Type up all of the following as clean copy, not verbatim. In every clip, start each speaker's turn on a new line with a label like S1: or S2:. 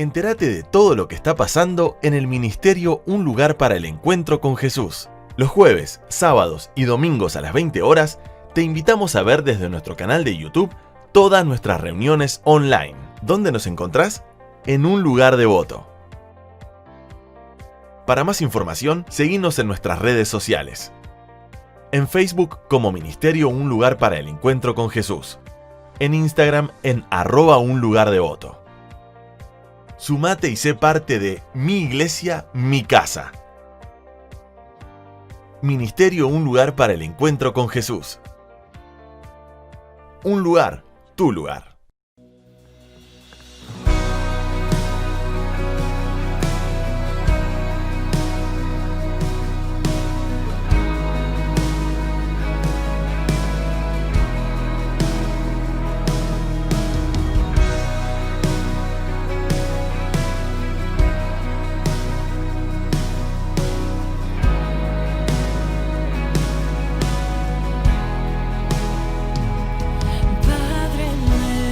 S1: Entérate de todo lo que está pasando en el ministerio Un Lugar para el Encuentro con Jesús. Los jueves, sábados y domingos a las 20 horas, te invitamos a ver desde nuestro canal de YouTube todas nuestras reuniones online. ¿Dónde nos encontrás? En Un Lugar Devoto. Para más información, seguinos en nuestras redes sociales. En Facebook como Ministerio Un Lugar para el Encuentro con Jesús. En Instagram en @unlugardevoto. Sumate y sé parte de Mi Iglesia, Mi Casa. Ministerio Un Lugar para el Encuentro con Jesús. Un lugar, tu lugar.
S2: Padre nuestro.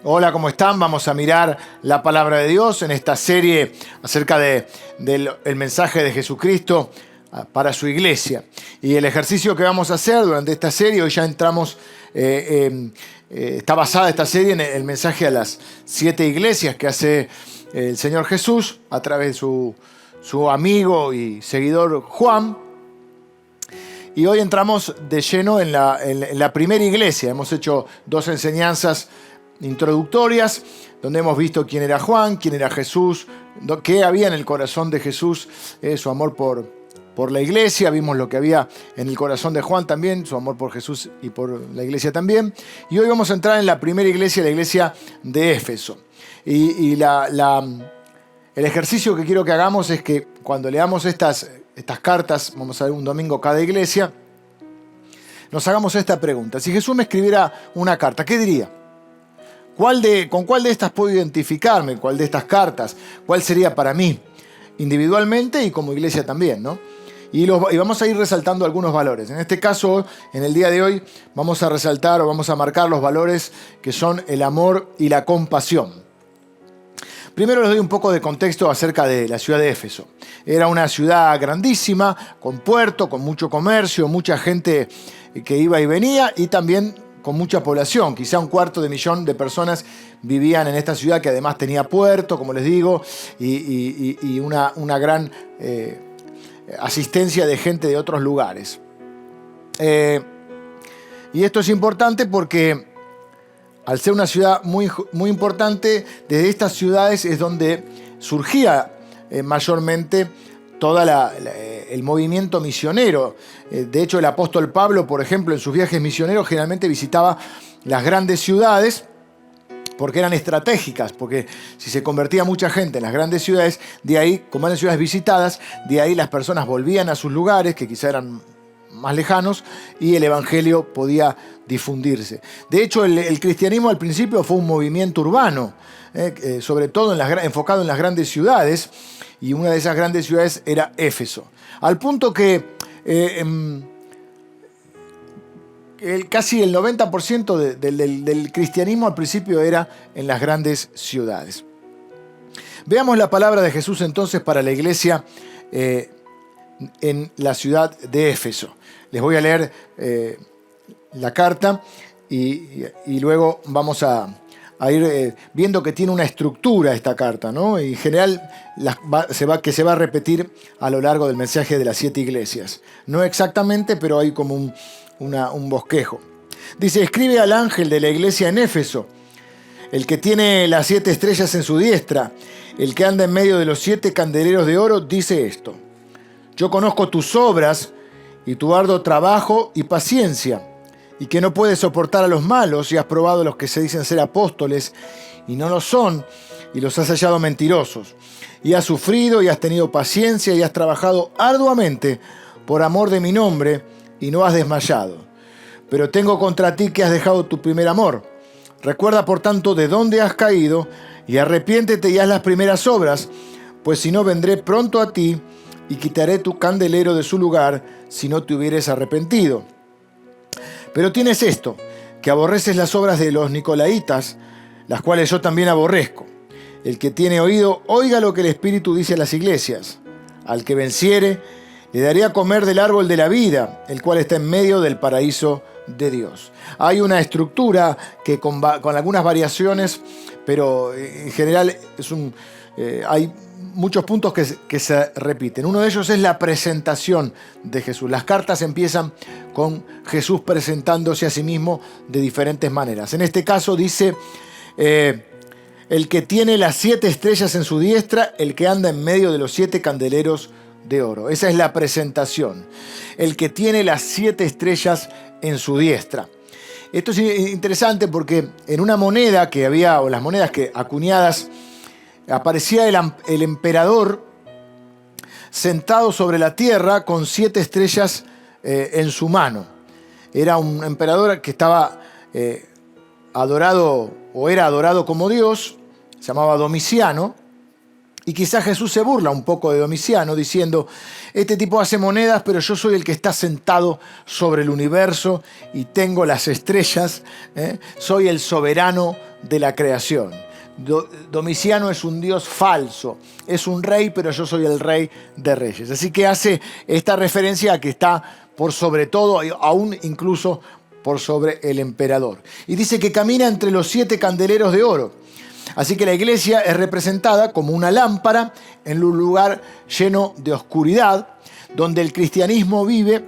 S2: Hola, ¿cómo están? Vamos a mirar la palabra de Dios en esta serie acerca del mensaje de Jesucristo para su iglesia. Y el ejercicio que vamos a hacer durante esta serie, hoy ya entramos, está basada esta serie en el mensaje a las 7 iglesias que hace el Señor Jesús a través de su amigo y seguidor Juan. Y hoy entramos de lleno en la primera iglesia. Hemos hecho 2 enseñanzas introductorias, donde hemos visto quién era Juan, quién era Jesús, qué había en el corazón de Jesús, su amor por la iglesia. Vimos lo que había en el corazón de Juan también, su amor por Jesús y por la iglesia también. Y hoy vamos a entrar en la primera iglesia, la iglesia de Éfeso. Y el ejercicio que quiero que hagamos es que cuando leamos estas cartas, vamos a ver un domingo cada iglesia, nos hagamos esta pregunta. Si Jesús me escribiera una carta, ¿qué diría? ¿Con cuál de estas puedo identificarme? ¿Cuál de estas cartas? ¿Cuál sería para mí? Individualmente y como iglesia también, ¿no? Y vamos a ir resaltando algunos valores. En este caso, en el día de hoy, vamos a resaltar o vamos a marcar los valores que son el amor y la compasión. Primero les doy un poco de contexto acerca de la ciudad de Éfeso. Era una ciudad grandísima, con puerto, con mucho comercio, mucha gente que iba y venía y también con mucha población. Quizá 250.000 de personas vivían en esta ciudad que además tenía puerto, como les digo, y una gran asistencia de gente de otros lugares. Y esto es importante porque al ser una ciudad muy, muy importante, desde estas ciudades es donde surgía mayormente todo el movimiento misionero. De hecho, el apóstol Pablo, por ejemplo, en sus viajes misioneros generalmente visitaba las grandes ciudades porque eran estratégicas, porque si se convertía mucha gente en las grandes ciudades, de ahí, como eran ciudades visitadas, de ahí las personas volvían a sus lugares, que quizá eran más lejanos, y el evangelio podía difundirse. De hecho, el cristianismo al principio fue un movimiento urbano, sobre todo enfocado en las grandes ciudades, y una de esas grandes ciudades era Éfeso. Al punto que casi el 90% del cristianismo al principio era en las grandes ciudades. Veamos la palabra de Jesús entonces para la iglesia en la ciudad de Éfeso. Les voy a leer la carta y luego vamos a ir viendo que tiene una estructura esta carta, ¿no? Y en general se va a repetir a lo largo del mensaje de las 7 iglesias. No exactamente, pero hay como un bosquejo. Dice: escribe al ángel de la iglesia en Éfeso, el que tiene las 7 estrellas en su diestra, el que anda en medio de los 7 candeleros de oro, dice esto: yo conozco tus obras y tu arduo trabajo y paciencia, y que no puedes soportar a los malos, y has probado a los que se dicen ser apóstoles y no lo son, y los has hallado mentirosos. Y has sufrido y has tenido paciencia y has trabajado arduamente por amor de mi nombre y no has desmayado. Pero tengo contra ti que has dejado tu primer amor. Recuerda, por tanto, de dónde has caído y arrepiéntete y haz las primeras obras, pues si no, vendré pronto a ti y quitaré tu candelero de su lugar si no te hubieres arrepentido. Pero tienes esto, que aborreces las obras de los nicolaitas, las cuales yo también aborrezco. El que tiene oído, oiga lo que el Espíritu dice a las iglesias. Al que venciere, le daré a comer del árbol de la vida, el cual está en medio del paraíso de Dios. Hay una estructura que con algunas variaciones, pero en general hay muchos puntos que se repiten. Uno de ellos es la presentación de Jesús. Las cartas empiezan con Jesús presentándose a sí mismo de diferentes maneras. En este caso dice: el que tiene las 7 estrellas en su diestra, el que anda en medio de los 7 candeleros de oro. Esa es la presentación. El que tiene las 7 estrellas en su diestra. Esto es interesante porque en una moneda que había, o las monedas que acuñadas, aparecía el emperador sentado sobre la tierra con 7 estrellas en su mano. Era un emperador que estaba adorado, o era adorado como Dios, se llamaba Domiciano, Y quizás Jesús se burla un poco de Domiciano diciendo, este tipo hace monedas, pero yo soy el que está sentado sobre el universo y tengo las estrellas, soy el soberano de la creación. Domiciano es un dios falso, es un rey, pero yo soy el rey de reyes. Así que hace esta referencia a que está por sobre todo, aún incluso por sobre el emperador. Y dice que camina entre los 7 candeleros de oro. Así que la iglesia es representada como una lámpara en un lugar lleno de oscuridad, donde el cristianismo viene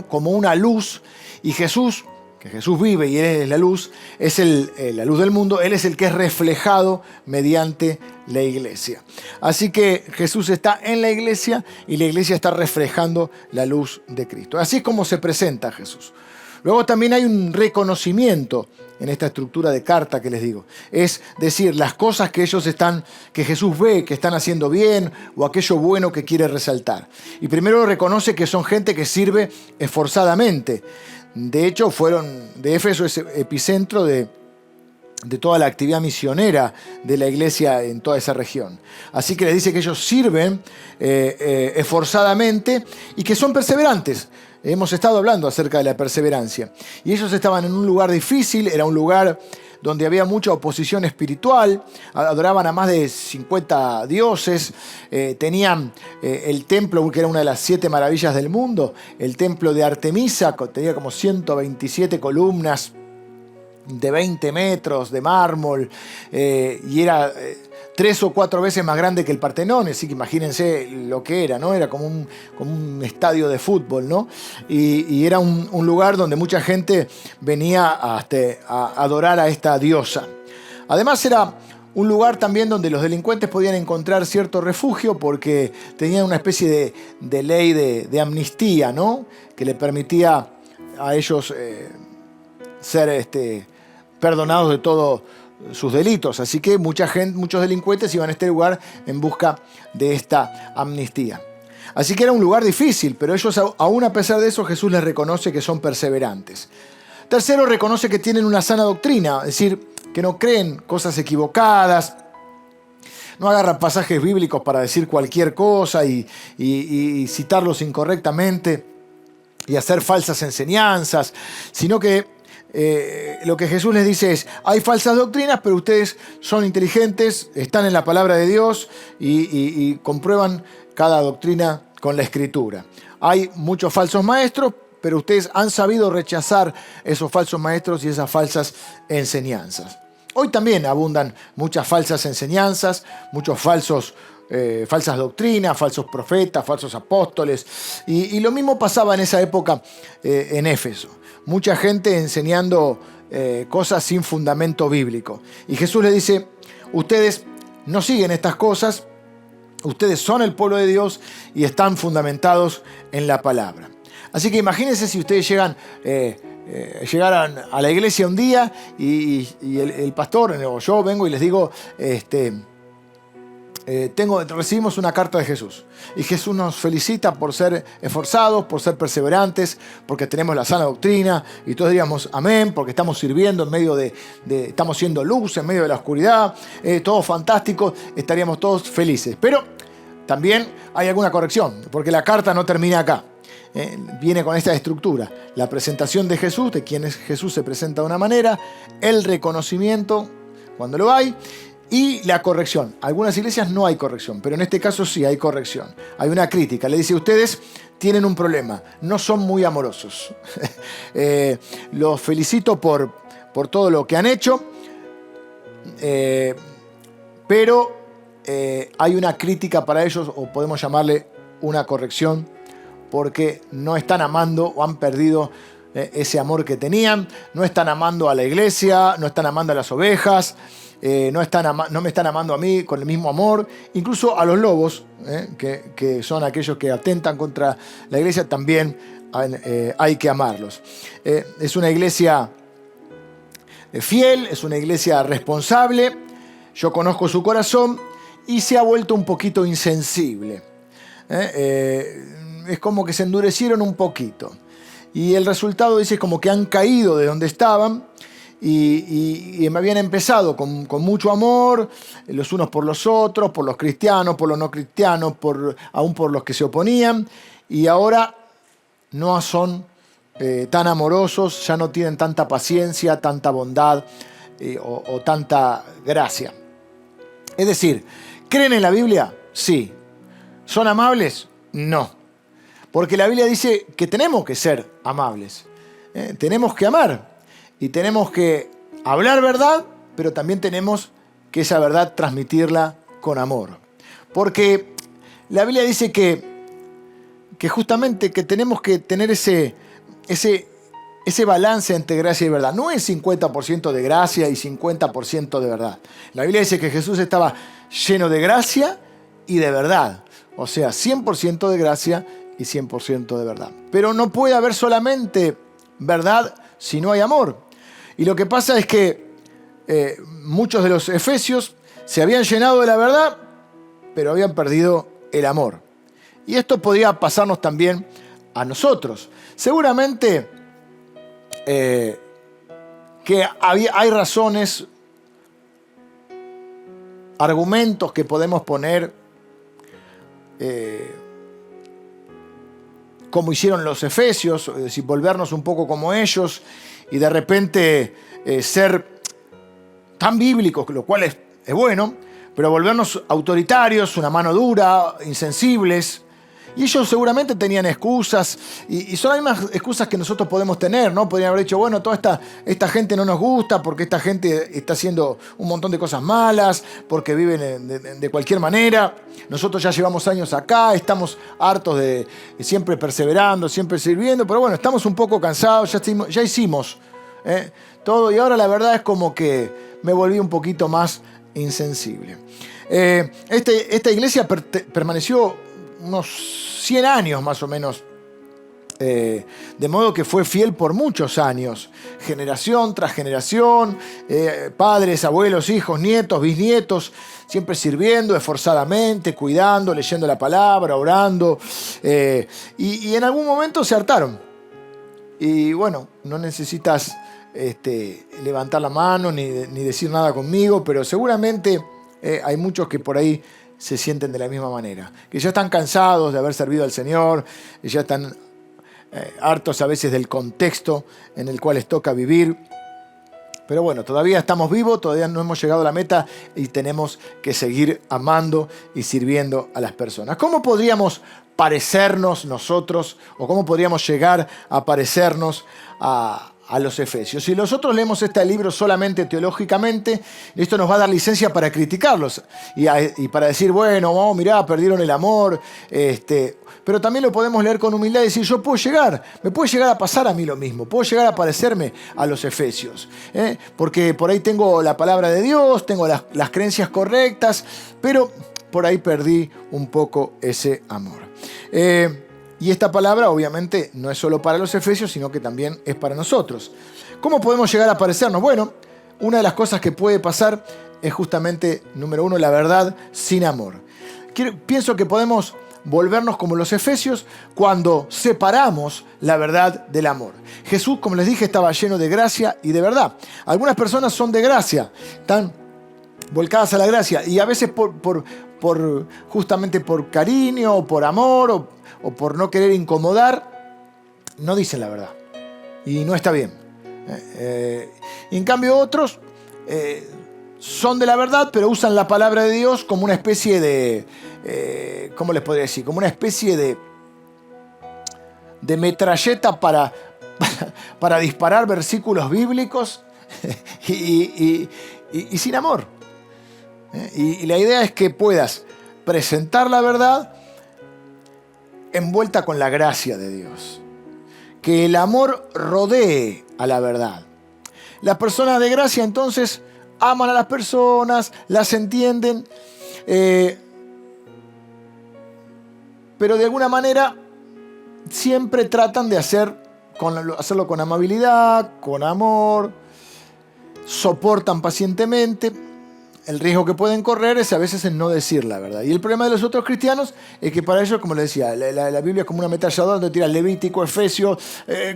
S2: como una luz, y Jesús, que Jesús vive y Él es la luz, es la luz del mundo, Él es el que es reflejado mediante la iglesia. Así que Jesús está en la iglesia y la iglesia está reflejando la luz de Cristo. Así es como se presenta Jesús. Luego también hay un reconocimiento en esta estructura de carta que les digo. Es decir, las cosas que Jesús ve que están haciendo bien o aquello bueno que quiere resaltar. Y primero reconoce que son gente que sirve esforzadamente. De hecho, de Éfeso es epicentro de toda la actividad misionera de la iglesia en toda esa región. Así que les dice que ellos sirven esforzadamente y que son perseverantes. Hemos estado hablando acerca de la perseverancia. Y ellos estaban en un lugar difícil, era un lugar donde había mucha oposición espiritual, adoraban a más de 50 dioses, tenían el templo, que era una de las 7 maravillas del mundo, el templo de Artemisa, tenía como 127 columnas de 20 metros de mármol, y era 3 o 4 veces más grande que el Partenón, así que imagínense lo que era, ¿no? Era como un estadio de fútbol, ¿no? Y era un lugar donde mucha gente venía a adorar a esta diosa. Además era un lugar también donde los delincuentes podían encontrar cierto refugio porque tenían una especie de ley de amnistía, ¿no? Que le permitía a ellos ser perdonados de todos sus delitos. Así que muchos delincuentes iban a este lugar en busca de esta amnistía. Así que era un lugar difícil, pero ellos, aún a pesar de eso, Jesús les reconoce que son perseverantes. Tercero, reconoce que tienen una sana doctrina, es decir, que no creen cosas equivocadas, no agarran pasajes bíblicos para decir cualquier cosa y citarlos incorrectamente y hacer falsas enseñanzas, sino que lo que Jesús les dice es, hay falsas doctrinas, pero ustedes son inteligentes, están en la palabra de Dios y comprueban cada doctrina con la Escritura. Hay muchos falsos maestros, pero ustedes han sabido rechazar esos falsos maestros y esas falsas enseñanzas. Hoy también abundan muchas falsas enseñanzas, muchos falsas doctrinas, falsos profetas, falsos apóstoles. Y lo mismo pasaba en esa época en Éfeso. Mucha gente enseñando cosas sin fundamento bíblico. Y Jesús le dice, ustedes no siguen estas cosas, ustedes son el pueblo de Dios y están fundamentados en la palabra. Así que imagínense si ustedes llegaran a la iglesia un día y el pastor o yo vengo y les digo, recibimos una carta de Jesús y Jesús nos felicita por ser esforzados, por ser perseverantes, porque tenemos la sana doctrina, y todos diríamos amén, porque estamos sirviendo en medio estamos siendo luz en medio de la oscuridad, todo fantástico, estaríamos todos felices. Pero también hay alguna corrección, porque la carta no termina acá. Viene con esta estructura: la presentación de Jesús, de quién es Jesús, se presenta de una manera, el reconocimiento cuando lo hay, y la corrección. Algunas iglesias no hay corrección, pero en este caso sí hay corrección. Hay una crítica. Le dice, ustedes tienen un problema, no son muy amorosos. Los felicito por todo lo que han hecho, pero hay una crítica para ellos, o podemos llamarle una corrección, porque no están amando o han perdido ese amor que tenían, no están amando a la iglesia, no están amando a las ovejas, no me están amando a mí con el mismo amor. Incluso a los lobos, que son aquellos que atentan contra la iglesia, también hay que amarlos. Es una iglesia fiel, es una iglesia responsable. Yo conozco su corazón y se ha vuelto un poquito insensible. Es como que se endurecieron un poquito. Y el resultado, dice, es como que han caído de donde estaban y me habían empezado con mucho amor, los unos por los otros, por los cristianos, por los no cristianos, aún por los que se oponían, y ahora no son tan amorosos, ya no tienen tanta paciencia, tanta bondad o tanta gracia. Es decir, ¿creen en la Biblia? Sí. ¿Son amables? No. Porque la Biblia dice que tenemos que ser amables. Tenemos que amar. Y tenemos que hablar verdad, pero también tenemos que esa verdad transmitirla con amor. Porque la Biblia dice que justamente que tenemos que tener ese balance entre gracia y verdad. No es 50% de gracia y 50% de verdad. La Biblia dice que Jesús estaba lleno de gracia y de verdad. O sea, 100% de gracia y 100% de verdad. Pero no puede haber solamente verdad si no hay amor. Y lo que pasa es que muchos de los efesios se habían llenado de la verdad, pero habían perdido el amor. Y esto podría pasarnos también a nosotros. Seguramente que hay razones, argumentos que podemos poner, como hicieron los efesios, es decir, volvernos un poco como ellos y de repente ser tan bíblicos, lo cual es bueno, pero volvernos autoritarios, una mano dura, insensibles. Y ellos seguramente tenían excusas, y son las mismas excusas que nosotros podemos tener, ¿no? Podrían haber dicho, bueno, toda esta gente no nos gusta porque esta gente está haciendo un montón de cosas malas, porque viven de cualquier manera. Nosotros ya llevamos años acá, estamos hartos de siempre perseverando, siempre sirviendo, pero bueno, estamos un poco cansados, ya hicimos todo, y ahora la verdad es como que me volví un poquito más insensible. Esta iglesia permaneció unos 100 años más o menos, de modo que fue fiel por muchos años, generación tras generación, padres, abuelos, hijos, nietos, bisnietos, siempre sirviendo esforzadamente, cuidando, leyendo la palabra, orando, y en algún momento se hartaron. Y bueno, no necesitas levantar la mano ni decir nada conmigo, pero seguramente hay muchos que por ahí se sienten de la misma manera, que ya están cansados de haber servido al Señor, y ya están hartos a veces del contexto en el cual les toca vivir. Pero bueno, todavía estamos vivos, todavía no hemos llegado a la meta y tenemos que seguir amando y sirviendo a las personas. ¿Cómo podríamos parecernos nosotros, o cómo podríamos llegar a parecernos a los efesios? Si nosotros leemos este libro solamente teológicamente, esto nos va a dar licencia para criticarlos y para decir, bueno, mirá, perdieron el amor, pero también lo podemos leer con humildad y decir, me puede llegar a pasar a mí lo mismo, puedo llegar a parecerme a los efesios, porque por ahí tengo la palabra de Dios, tengo las creencias correctas, pero por ahí perdí un poco ese amor. Y esta palabra obviamente no es solo para los efesios, sino que también es para nosotros. ¿Cómo podemos llegar a parecernos? Bueno, una de las cosas que puede pasar es justamente, número uno, la verdad sin amor. Pienso que podemos volvernos como los efesios cuando separamos la verdad del amor. Jesús, como les dije, estaba lleno de gracia y de verdad. Algunas personas son de gracia, están volcadas a la gracia, y a veces justamente por cariño o por amor o por no querer incomodar, no dicen la verdad. Y no está bien. En cambio otros son de la verdad, pero usan la palabra de Dios como una especie de, ¿cómo les podría decir? Como una especie de metralleta para disparar versículos bíblicos y sin amor. Y la idea es que puedas presentar la verdad envuelta con la gracia de Dios. Que el amor rodee a la verdad. Las personas de gracia entonces aman a las personas, las entienden, pero de alguna manera siempre tratan de hacerlo con amabilidad, con amor, soportan pacientemente. el riesgo que pueden correr es a veces en no decir la verdad. Y el problema de los otros cristianos es que para ellos, como les decía, la Biblia es como una ametralladora donde tira Levítico, Efesios,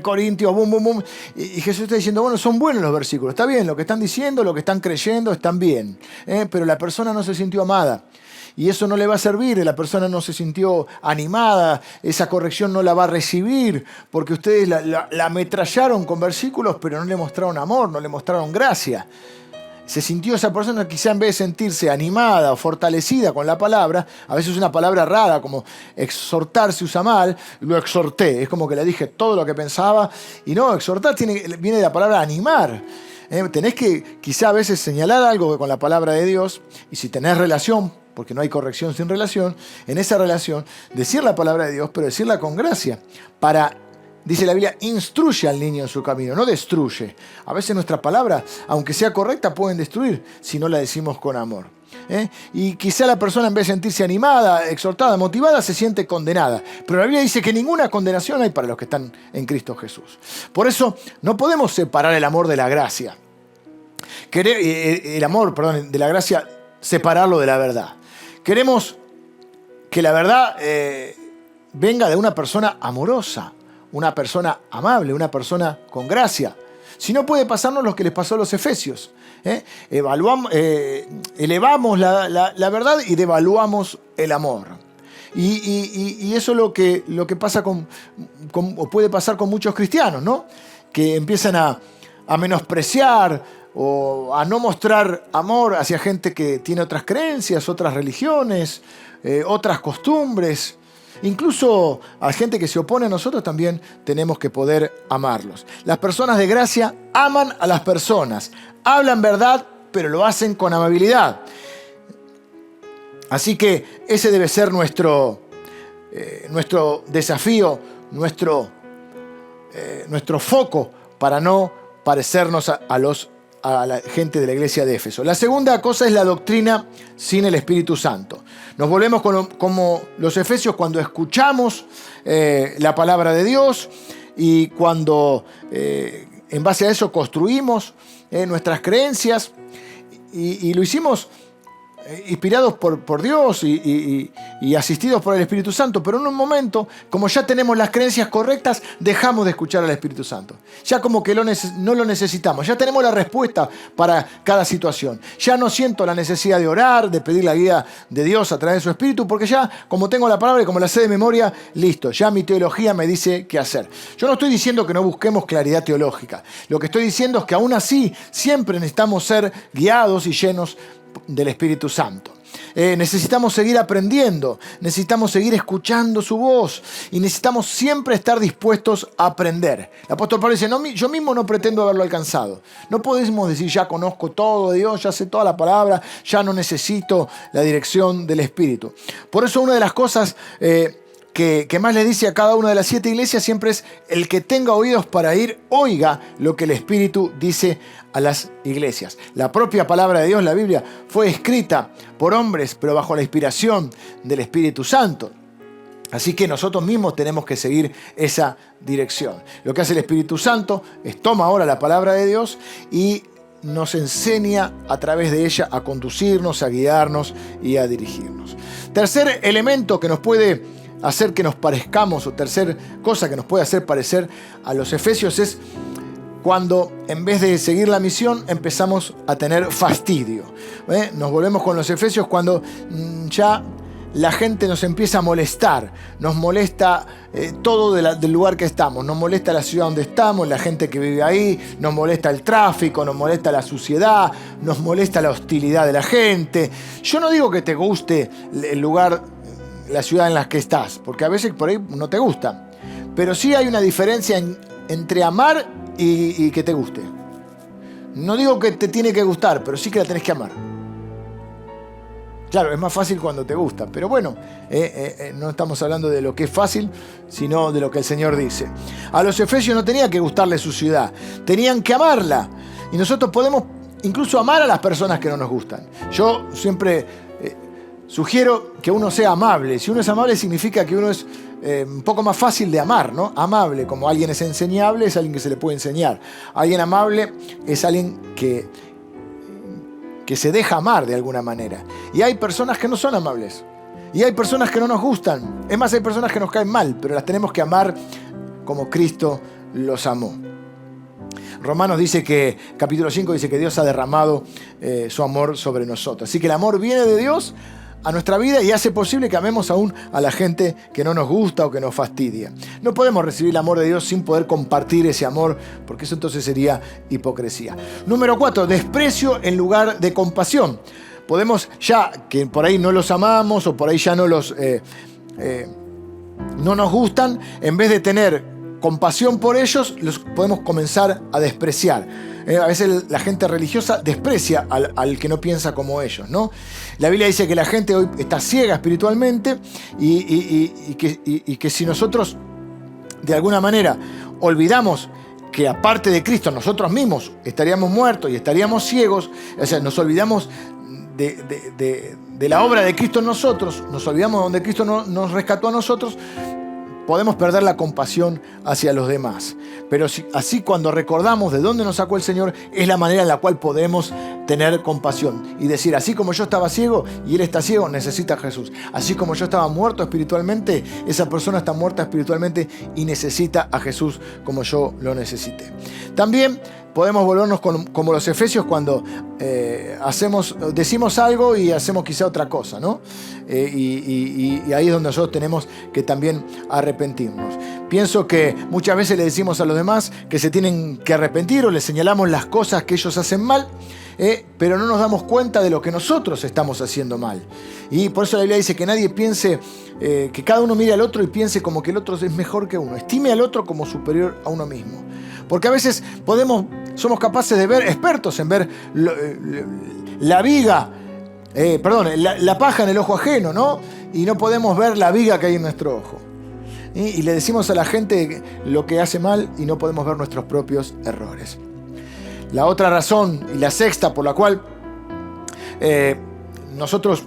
S2: Corintios, bum, bum, bum. Y Jesús está diciendo, bueno, son buenos los versículos, está bien, lo que están diciendo, lo que están creyendo, están bien. Pero la persona no se sintió amada. Y eso no le va a servir, la persona no se sintió animada, esa corrección no la va a recibir, porque ustedes la ametrallaron con versículos, pero no le mostraron amor, no le mostraron gracia. Se sintió esa persona quizá en vez de sentirse animada o fortalecida con la palabra, a veces una palabra rara como exhortar se usa mal, lo exhorté, es como que le dije todo lo que pensaba, y no, exhortar viene de la palabra animar. Tenés que quizá a veces señalar algo con la palabra de Dios, y si tenés relación, porque no hay corrección sin relación, en esa relación decir la palabra de Dios, pero decirla con gracia, para, dice la Biblia, instruye al niño en su camino, no destruye. A veces nuestra palabra, aunque sea correcta, pueden destruir si no la decimos con amor. Y quizá la persona, en vez de sentirse animada, exhortada, motivada, se siente condenada. Pero la Biblia dice que ninguna condenación hay para los que están en Cristo Jesús. Por eso no podemos separar el amor de la gracia. El amor, perdón, de la gracia, separarlo de la verdad. Queremos que la verdad venga de una persona amorosa, una persona amable, una persona con gracia. Si no, puede pasarnos lo que les pasó a los efesios. Elevamos la verdad y devaluamos el amor. Y eso es lo que pasa o puede pasar con muchos cristianos, ¿no? Que empiezan a menospreciar o a no mostrar amor hacia gente que tiene otras creencias, otras religiones, otras costumbres. Incluso a gente que se opone a nosotros también tenemos que poder amarlos. Las personas de gracia aman a las personas, hablan verdad, pero lo hacen con amabilidad. Así que ese debe ser nuestro desafío, nuestro foco para no parecernos a la gente de la iglesia de Éfeso. La segunda cosa es la doctrina sin el Espíritu Santo. Nos volvemos como los efesios cuando escuchamos la palabra de Dios y cuando en base a eso construimos nuestras creencias y lo hicimos inspirados por Dios y asistidos por el Espíritu Santo, pero en un momento, como ya tenemos las creencias correctas, dejamos de escuchar al Espíritu Santo. Ya como que no lo necesitamos, ya tenemos la respuesta para cada situación. Ya no siento la necesidad de orar, de pedir la guía de Dios a través de su Espíritu, porque ya como tengo la palabra y como la sé de memoria, listo, ya mi teología me dice qué hacer. Yo no estoy diciendo que no busquemos claridad teológica. Lo que estoy diciendo es que aún así siempre necesitamos ser guiados y llenos del Espíritu Santo. Necesitamos seguir aprendiendo, necesitamos seguir escuchando su voz y necesitamos siempre estar dispuestos a aprender. El apóstol Pablo dice, no, yo mismo no pretendo haberlo alcanzado. No podemos decir, ya conozco todo de Dios, ya sé toda la palabra, ya no necesito la dirección del Espíritu. Por eso una de las cosas que más le dice a cada una de las 7 iglesias siempre es: el que tenga oídos para oír, oiga lo que el Espíritu dice a las iglesias. La propia palabra de Dios, la Biblia, fue escrita por hombres, pero bajo la inspiración del Espíritu Santo. Así que nosotros mismos tenemos que seguir esa dirección. Lo que hace el Espíritu Santo es toma ahora la palabra de Dios y nos enseña a través de ella a conducirnos, a guiarnos y a dirigirnos. Tercer elemento que nos puede hacer que nos parezcamos, o tercer cosa que nos puede hacer parecer a los efesios, es cuando en vez de seguir la misión empezamos a tener fastidio. Nos volvemos con los efesios cuando ya la gente nos empieza a molestar, nos molesta todo del lugar que estamos, nos molesta la ciudad donde estamos, la gente que vive ahí, nos molesta el tráfico, nos molesta la suciedad, nos molesta la hostilidad de la gente. Yo no digo que te guste el lugar, la ciudad en la que estás, porque a veces por ahí no te gusta, pero sí hay una diferencia entre amar y que te guste. No digo que te tiene que gustar, pero sí que la tenés que amar. Claro, es más fácil cuando te gusta, pero bueno, no estamos hablando de lo que es fácil, sino de lo que el Señor dice. A los efesios no tenía que gustarle su ciudad, tenían que amarla. Y nosotros podemos incluso amar a las personas que no nos gustan. Yo siempre sugiero que uno sea amable. Si uno es amable significa que uno es un poco más fácil de amar, ¿no? Amable, como alguien es enseñable, es alguien que se le puede enseñar. Alguien amable es alguien que que se deja amar de alguna manera. Y hay personas que no son amables. Y hay personas que no nos gustan. Es más, hay personas que nos caen mal, pero las tenemos que amar como Cristo los amó. Romanos dice que, capítulo 5, dice que Dios ha derramado su amor sobre nosotros. Así que el amor viene de Dios a nuestra vida y hace posible que amemos aún a la gente que no nos gusta o que nos fastidia. No podemos recibir el amor de Dios sin poder compartir ese amor, porque eso entonces sería hipocresía. Número 4, desprecio en lugar de compasión. Podemos, ya que por ahí no los amamos o por ahí ya no nos gustan, en vez de tener compasión por ellos, los podemos comenzar a despreciar. A veces la gente religiosa desprecia al que no piensa como ellos, ¿no? La Biblia dice que la gente hoy está ciega espiritualmente y que si nosotros de alguna manera olvidamos que aparte de Cristo nosotros mismos estaríamos muertos y estaríamos ciegos, o sea, nos olvidamos de la obra de Cristo en nosotros, nos olvidamos de donde Cristo nos rescató a nosotros, podemos perder la compasión hacia los demás. Pero así cuando recordamos de dónde nos sacó el Señor, es la manera en la cual podemos tener compasión. Y decir, así como yo estaba ciego y él está ciego, necesita a Jesús. Así como yo estaba muerto espiritualmente, esa persona está muerta espiritualmente y necesita a Jesús como yo lo necesité. También podemos volvernos como los efesios cuando decimos algo y hacemos quizá otra cosa, ¿no? Y ahí es donde nosotros tenemos que también arrepentirnos. Pienso que muchas veces le decimos a los demás que se tienen que arrepentir o les señalamos las cosas que ellos hacen mal, pero no nos damos cuenta de lo que nosotros estamos haciendo mal. Y por eso la Biblia dice que nadie piense, que cada uno mire al otro y piense como que el otro es mejor que uno. Estime al otro como superior a uno mismo. Porque a veces somos capaces de ver, expertos en ver la viga, la paja en el ojo ajeno, ¿no? Y no podemos ver la viga que hay en nuestro ojo. Y le decimos a la gente lo que hace mal y no podemos ver nuestros propios errores. La otra razón y la sexta por la cual nosotros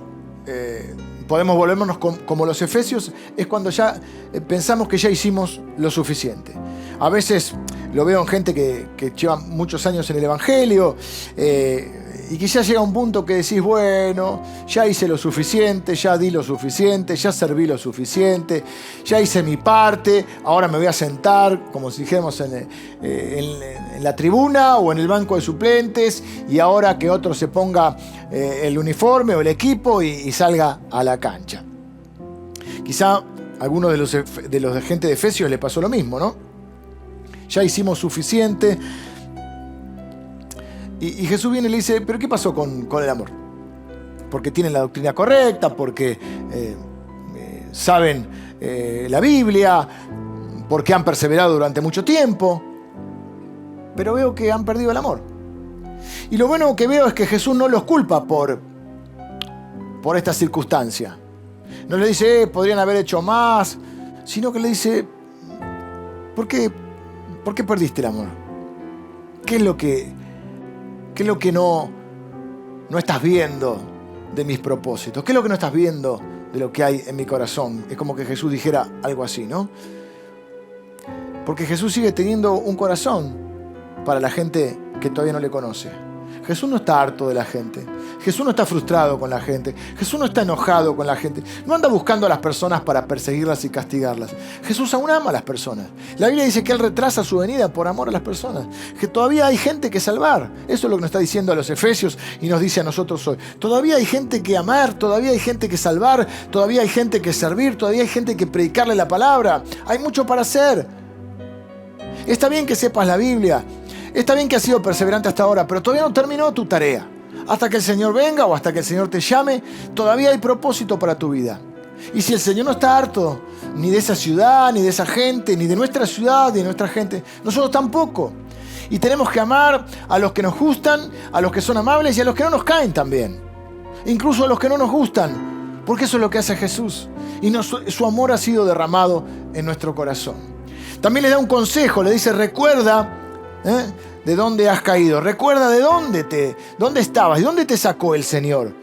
S2: podemos volvernos como los efesios es cuando ya pensamos que ya hicimos lo suficiente. A veces lo veo en gente que lleva muchos años en el Evangelio y que ya llega a un punto que decís, bueno, ya hice lo suficiente, ya di lo suficiente, ya serví lo suficiente, ya hice mi parte, ahora me voy a sentar, como si dijéramos, en la tribuna o en el banco de suplentes, y ahora que otro se ponga el uniforme o el equipo y salga a la cancha. Quizá a algunos de los de gente de Efesios le pasó lo mismo, ¿no? Ya hicimos suficiente. Y Jesús viene y le dice, ¿pero qué pasó con el amor? Porque tienen la doctrina correcta, porque saben la Biblia, porque han perseverado durante mucho tiempo, pero veo que han perdido el amor. Y lo bueno que veo es que Jesús no los culpa por esta circunstancia. No le dice, podrían haber hecho más, sino que le dice, ¿por qué perdiste el amor? ¿Qué es lo que no estás viendo de mis propósitos? ¿Qué es lo que no estás viendo de lo que hay en mi corazón? Es como que Jesús dijera algo así, ¿no? Porque Jesús sigue teniendo un corazón para la gente que todavía no le conoce. Jesús no está harto de la gente. Jesús no está frustrado con la gente. Jesús no está enojado con la gente. No anda buscando a las personas para perseguirlas y castigarlas. Jesús aún ama a las personas. La Biblia dice que Él retrasa su venida por amor a las personas. Que todavía hay gente que salvar. Eso es lo que nos está diciendo a los Efesios y nos dice a nosotros hoy. Todavía hay gente que amar, todavía hay gente que salvar, todavía hay gente que servir, todavía hay gente que predicarle la palabra. Hay mucho para hacer. Está bien que sepas la Biblia. Está bien que has sido perseverante hasta ahora, pero todavía no terminó tu tarea. Hasta que el Señor venga o hasta que el Señor te llame, todavía hay propósito para tu vida. Y si el Señor no está harto ni de esa ciudad, ni de esa gente, ni de nuestra ciudad, ni de nuestra gente, nosotros tampoco. Y tenemos que amar a los que nos gustan, a los que son amables y a los que no nos caen también. Incluso a los que no nos gustan, porque eso es lo que hace Jesús. Y su amor ha sido derramado en nuestro corazón. También le da un consejo, le dice, recuerda de dónde has caído. Recuerda de dónde estabas, de dónde te sacó el Señor.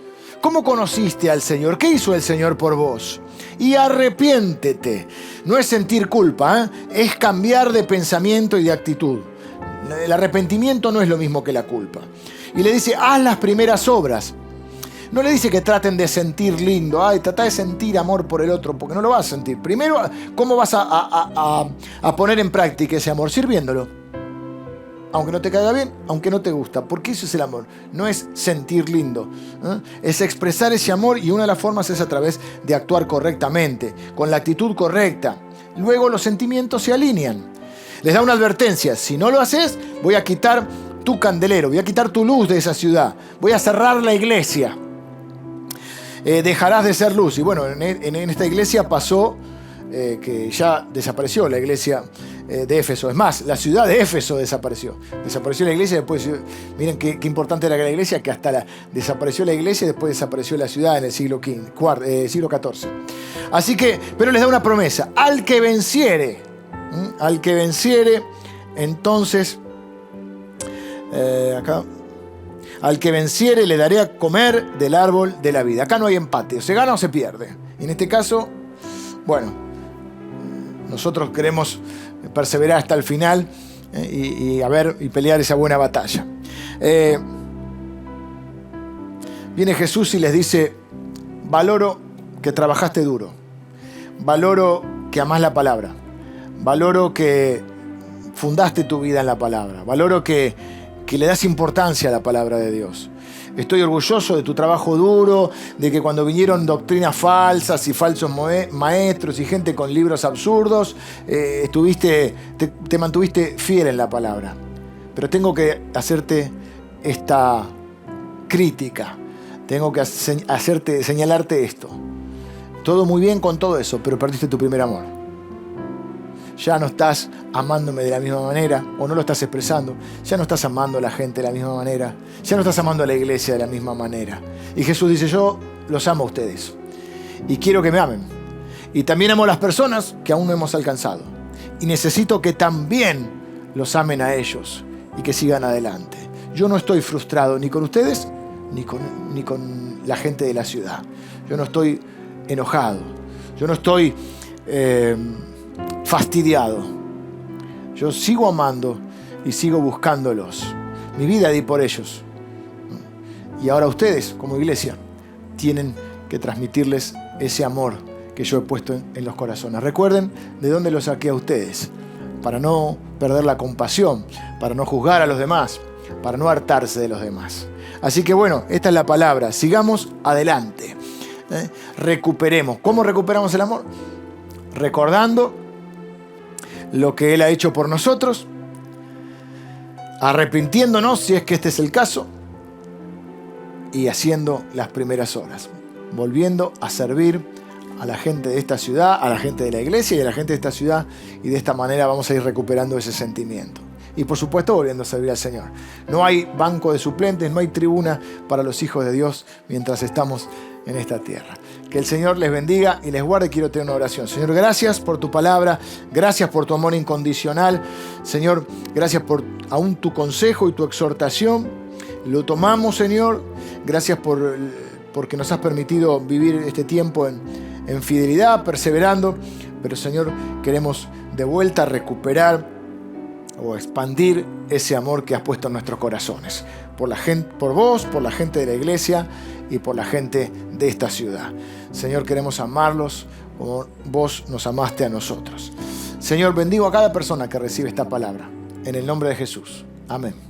S2: ¿Cómo conociste al Señor? ¿Qué hizo el Señor por vos? Y arrepiéntete. No es sentir culpa, es cambiar de pensamiento y de actitud. El arrepentimiento no es lo mismo que la culpa. Y le dice, haz las primeras obras. No le dice que traten de sentir lindo. Trata de sentir amor por el otro, porque no lo vas a sentir. Primero, ¿cómo vas a poner en práctica ese amor? Sirviéndolo. Aunque no te caiga bien, aunque no te gusta. Porque eso es el amor. No es sentir lindo. Es expresar ese amor, y una de las formas es a través de actuar correctamente, con la actitud correcta. Luego los sentimientos se alinean. Les da una advertencia. Si no lo haces, voy a quitar tu candelero, voy a quitar tu luz de esa ciudad. Voy a cerrar la iglesia. Dejarás de ser luz. Y bueno, en esta iglesia pasó que ya desapareció la iglesia de Éfeso. Es más, la ciudad de Éfeso desapareció. Desapareció la iglesia, después, miren qué importante era la iglesia, que hasta desapareció la iglesia y después desapareció la ciudad en el siglo XIV. Así que, pero les da una promesa. Al que venciere, entonces, al que venciere le daré a comer del árbol de la vida. Acá no hay empate, o se gana o se pierde. Y en este caso, bueno, nosotros queremos perseverar hasta el final y pelear esa buena batalla. Viene Jesús y les dice, valoro que trabajaste duro, valoro que amás la palabra, valoro que fundaste tu vida en la palabra, valoro que le das importancia a la palabra de Dios. Estoy orgulloso de tu trabajo duro, de que cuando vinieron doctrinas falsas y falsos maestros y gente con libros absurdos, te mantuviste fiel en la palabra. Pero tengo que hacerte esta crítica, tengo que señalarte esto. Todo muy bien con todo eso, pero perdiste tu primer amor. Ya no estás amándome de la misma manera, o no lo estás expresando. Ya no estás amando a la gente de la misma manera. Ya no estás amando a la iglesia de la misma manera. Y Jesús dice, yo los amo a ustedes. Y quiero que me amen. Y también amo a las personas que aún no hemos alcanzado. Y necesito que también los amen a ellos y que sigan adelante. Yo no estoy frustrado ni con ustedes, ni con la gente de la ciudad. Yo no estoy enojado. Yo no estoy fastidiado. Yo sigo amando y sigo buscándolos. Mi vida di por ellos. Y ahora ustedes, como iglesia, tienen que transmitirles ese amor que yo he puesto en los corazones. Recuerden de dónde lo saqué a ustedes, para no perder la compasión, para no juzgar a los demás, para no hartarse de los demás. Así que bueno, esta es la palabra. Sigamos adelante. Recuperemos. ¿Cómo recuperamos el amor? Recordando lo que Él ha hecho por nosotros, arrepintiéndonos si es que este es el caso, y haciendo las primeras obras, volviendo a servir a la gente de esta ciudad, a la gente de la iglesia y a la gente de esta ciudad, y de esta manera vamos a ir recuperando ese sentimiento. Y por supuesto volviendo a servir al Señor. No hay banco de suplentes, no hay tribuna para los hijos de Dios mientras estamos en esta tierra. Que el Señor les bendiga y les guarde. Quiero tener una oración. Señor, gracias por tu palabra, gracias por tu amor incondicional. Señor, gracias por aún tu consejo y tu exhortación. Lo tomamos, Señor. Gracias porque nos has permitido vivir este tiempo en fidelidad, perseverando. Pero Señor, queremos de vuelta recuperar o expandir ese amor que has puesto en nuestros corazones. Por la gente, por vos, por la gente de la iglesia y por la gente de esta ciudad. Señor, queremos amarlos como vos nos amaste a nosotros. Señor, bendigo a cada persona que recibe esta palabra. En el nombre de Jesús. Amén.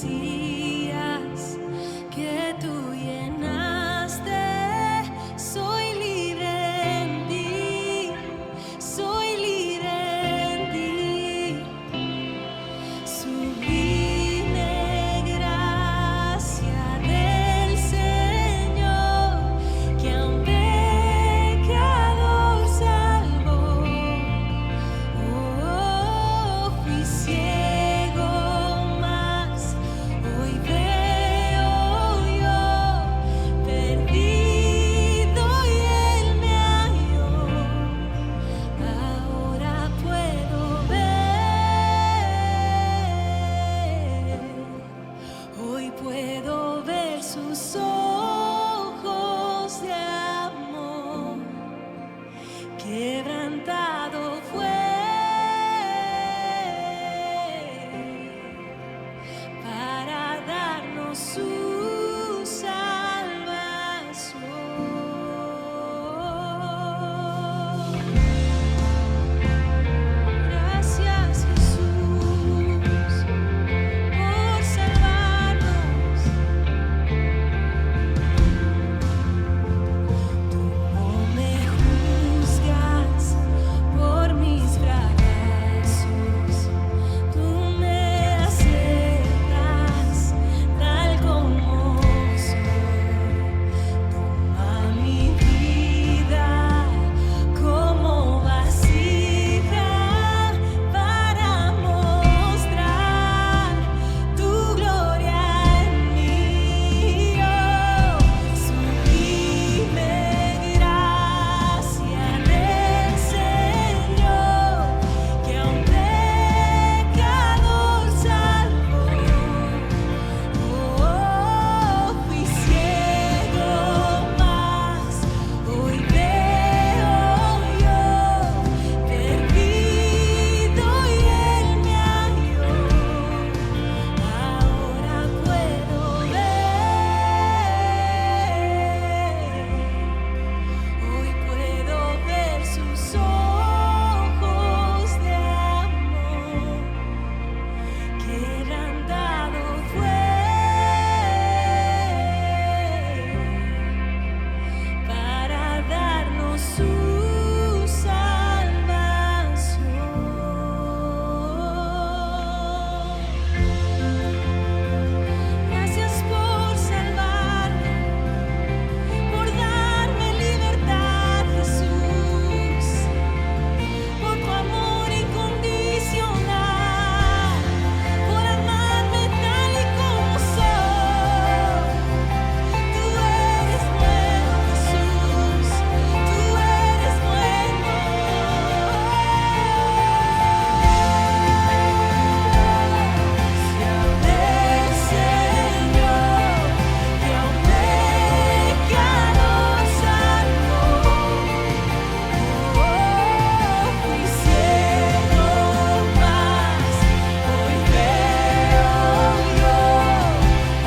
S3: vacías que tú llenaste. Soy libre en ti, soy libre en ti. Sublime gracia del Señor, que a un pecador salvó. Oh, fui ciego, mas hoy veo yo, perdido y Él me halló. Ahora puedo ver, hoy puedo ver sus ojos de amor. Quebrantado fue para darnos su salvación. Gracias, Jesús, por salvarnos. Tú no me juzgas por mis fracasos, tú me aceptas tal como soy. Toma mi vida como vasija para mostrar tu gloria en mí. Oh, sublime gracia del Señor, que a un pecador salvó. Oh, fui ciego, mas hoy veo yo, perdido y Él me halló. Ahora puedo ver, hoy puedo ver sus ojos de amor. Quebrantado fue para darnos su salvación. Gracias por salvarme, por darme libertad, Jesús, por tu amor incondicional, por amarme tal y como soy. Tú eres bueno, Jesús, tú eres bueno. Del Señor, que a un pecador salvó. Oh, fui ciego, mas hoy veo yo,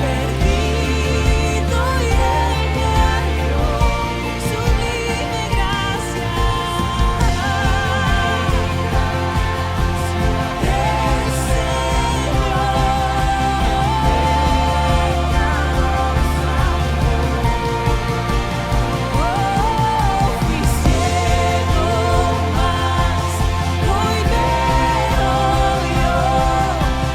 S3: perdido y Él me halló. Sublime gracia del Señor. Fui ciego, mas hoy veo yo,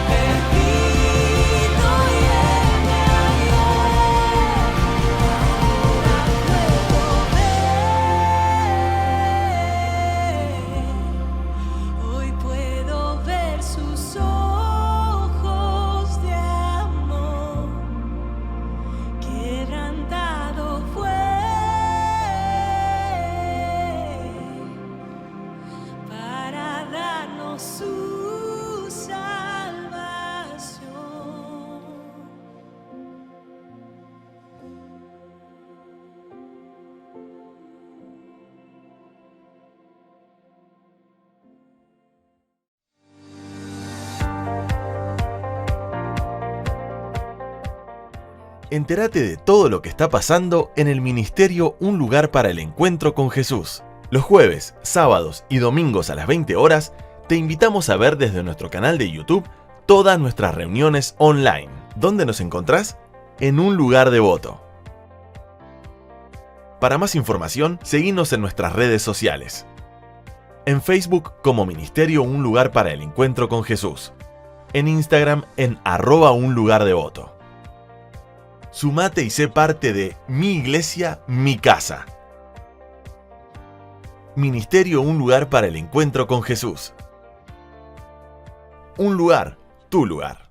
S3: perdido y Él me halló. Hoy puedo ver sus ojos de amor. Quebrantado fue para darnos su salvación.
S1: Entérate de todo lo que está pasando en el ministerio Un Lugar para el Encuentro con Jesús. Los jueves, sábados y domingos a las 20 horas, te invitamos a ver desde nuestro canal de YouTube todas nuestras reuniones online. ¿Dónde nos encontrás? En Un Lugar Devoto. Para más información, seguinos en nuestras redes sociales. En Facebook como Ministerio Un Lugar para el Encuentro con Jesús. En Instagram en @unlugardevoto. Sumate y sé parte de Mi Iglesia, Mi Casa. Ministerio Un Lugar para el Encuentro con Jesús. Un lugar, tu lugar.